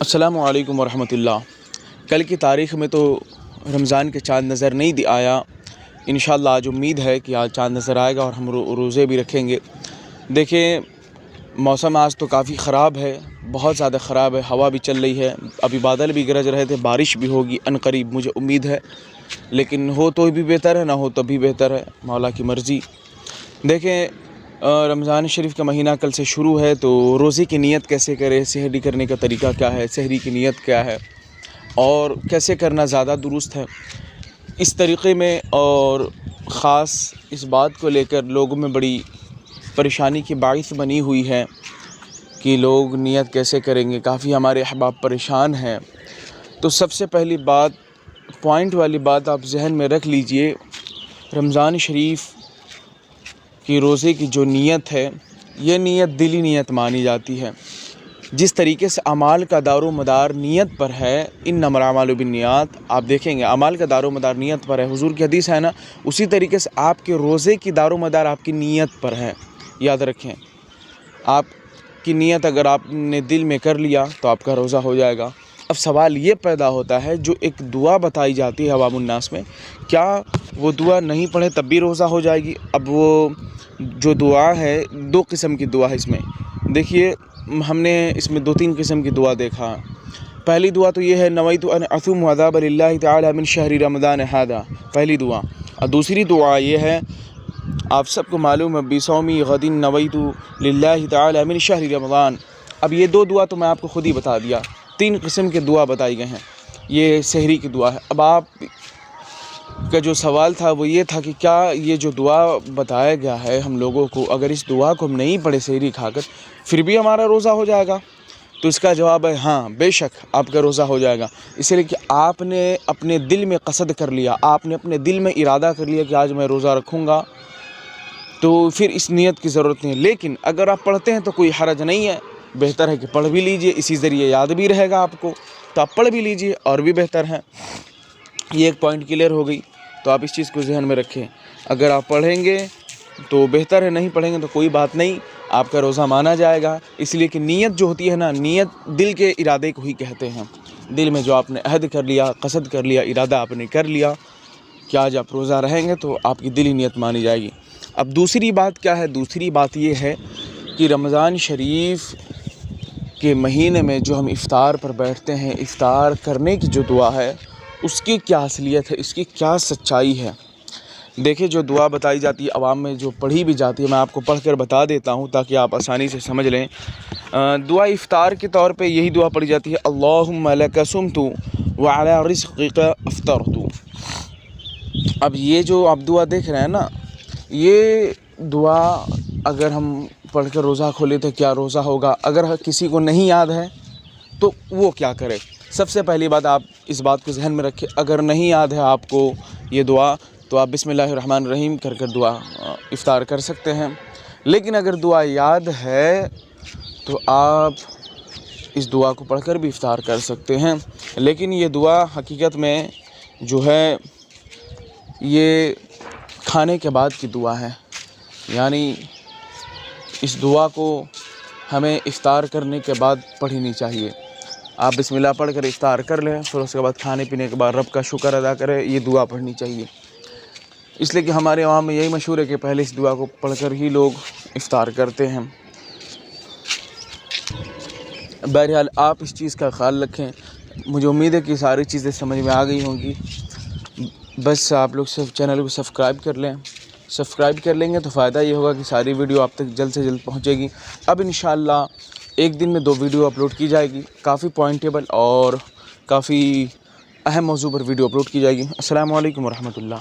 अस्सलामु अलैकुम वरहमतुल्लाह। कल की तारीख़ में तो रमज़ान के चाँद नज़र नहीं आया। इंशाअल्लाह आज उम्मीद है कि आज चाँद नज़र आएगा और हम रोज़े भी रखेंगे। देखें, मौसम आज तो काफ़ी ख़राब है, बहुत ज़्यादा ख़राब है, हवा भी चल रही है, अभी बादल भी गरज रहे थे, बारिश भी होगी अनक़रीब, मुझे उम्मीद है। लेकिन हो तो भी बेहतर है, ना हो तो भी बेहतर है, मौला की मर्ज़ी। देखें, रमज़ान शरीफ का महीना कल से शुरू है, तो रोज़े की नीयत कैसे करें, सहरी करने का तरीका क्या है, सहरी की नीयत क्या है और कैसे करना ज़्यादा दुरुस्त है, इस तरीक़े में और ख़ास इस बात को लेकर लोगों में बड़ी परेशानी की बाइस बनी हुई है कि लोग नीयत कैसे करेंगे। काफ़ी हमारे अहबाब परेशान हैं। तो सबसे पहली बात, पॉइंट वाली बात आप जहन में रख लीजिए, रमज़ान शरीफ कि रोज़े की जो नीयत है, ये नीयत दिली नीयत मानी जाती है। जिस तरीके से अमाल का दारो मदार नीयत पर है, इन्नमल अमालु बिन्नियात, आप देखेंगे अमाल का दारो मदार नीयत पर है, हुज़ूर की हदीस है ना, उसी तरीके से आपके रोज़े की दारो मदार आपकी नीयत पर है। याद रखें, आपकी नीयत अगर आपने दिल में कर लिया तो आपका रोज़ा हो जाएगा। अब सवाल ये पैदा होता है, जो एक दुआ बताई जाती है अवामुन्नास में, क्या वो दुआ नहीं पढ़े तब भी रोज़ा हो जाएगी? अब वो जो दुआ है, दो किस्म की दुआ है इसमें। देखिए, हमने इसमें 2-3 किस्म की दुआ देखा। पहली दुआ तो ये है, नवैतु अन असुम अज़ाब लिल्लाहि तआला मिन शहरी रमज़ान हादा, पहली दुआ। और दूसरी दुआ ये है, आप सबको मालूम है, बिसौमी गदिन नवैतु लिल्लाहि तआला मिन शहरी रमज़ान। अब ये दो दुआ तो मैं आपको खुद ही बता दिया, 3 किस्म के दुआ बताई गए हैं। ये सहरी की दुआ है। अब आप का जो सवाल था वो ये था कि क्या ये जो दुआ बताया गया है हम लोगों को, अगर इस दुआ को हम नहीं पढ़े सहरी खाकर, फिर भी हमारा रोज़ा हो जाएगा? तो इसका जवाब है हाँ, बेशक आपका रोज़ा हो जाएगा। इसलिए कि आपने अपने दिल में कसद कर लिया, आपने अपने दिल में इरादा कर लिया कि आज मैं रोज़ा रखूँगा, तो फिर इस नीयत की ज़रूरत नहीं है। लेकिन अगर आप पढ़ते हैं तो कोई हरज नहीं है, बेहतर है कि पढ़ भी लीजिए, इसी ज़रिए याद भी रहेगा आपको, तो आप पढ़ भी लीजिए और भी बेहतर है। ये एक पॉइंट क्लियर हो गई, तो आप इस चीज़ को ज़हन में रखें। अगर आप पढ़ेंगे तो बेहतर है, नहीं पढ़ेंगे तो कोई बात नहीं, आपका रोज़ा माना जाएगा। इसलिए कि नीयत जो होती है ना, नीयत दिल के इरादे को ही कहते हैं। दिल में जो आपने अहद कर लिया, कसद कर लिया, इरादा आपने कर लिया कि आज आप रोज़ा रहेंगे, तो आपकी दिली नीयत मानी जाएगी। अब दूसरी बात क्या है? दूसरी बात ये है कि रमज़ान शरीफ के महीने में जो हम इफ़्तार पर बैठते हैं, इफ़्तार करने की जो दुआ है, उसकी क्या असलियत है, इसकी क्या सच्चाई है? देखिए, जो दुआ बताई जाती है अवाम में, जो पढ़ी भी जाती है, मैं आपको पढ़ कर बता देता हूँ ताकि आप आसानी से समझ लें। दुआ इफ़्तार के तौर पे यही दुआ पढ़ी जाती है, अल्लाहुम्मा लका सुम्तु व अला रिज़्क़िका अफ़्तरतु। अब ये जो आप दुआ देख रहे हैं ना, ये दुआ अगर हम पढ़ कर रोज़ा खोले तो क्या रोज़ा होगा? अगर किसी को नहीं याद है तो वो क्या करे? सबसे पहली बात, आप इस बात को ज़हन में रखें, अगर नहीं याद है आपको ये दुआ, तो आप बिस्मिल्लाहिर्रहमानिर्रहीम कर कर दुआ इफ़्तार कर सकते हैं। लेकिन अगर दुआ याद है तो आप इस दुआ को पढ़कर भी इफ़्तार कर सकते हैं। लेकिन ये दुआ हकीकत में जो है, ये खाने के बाद की दुआ है, यानी इस दुआ को हमें इफ़्तार करने के बाद पढ़नी चाहिए। आप बिस्मिल्लाह पढ़ कर इफ़्तार कर लें, फिर उसके बाद खाने पीने के बाद रब का शुक्र अदा करें, ये दुआ पढ़नी चाहिए। इसलिए कि हमारे वहाँ में यही मशहूर है कि पहले इस दुआ को पढ़कर ही लोग इफ़्तार करते हैं। बहरहाल आप इस चीज़ का ख्याल रखें। मुझे उम्मीद है कि सारी चीज़ें समझ में आ गई होंगी। बस आप लोग सिर्फ चैनल को सब्सक्राइब कर लें। सब्सक्राइब कर लेंगे तो फ़ायदा ये होगा कि सारी वीडियो आप तक जल्द से जल्द पहुँचेगी। अब इंशाअल्लाह एक दिन में 2 वीडियो अपलोड की जाएगी, काफ़ी पॉइंटेबल और काफ़ी अहम मौजू पर वीडियो अपलोड की जाएगी। अस्सलामु अलैकुम वरहमतुल्लाह।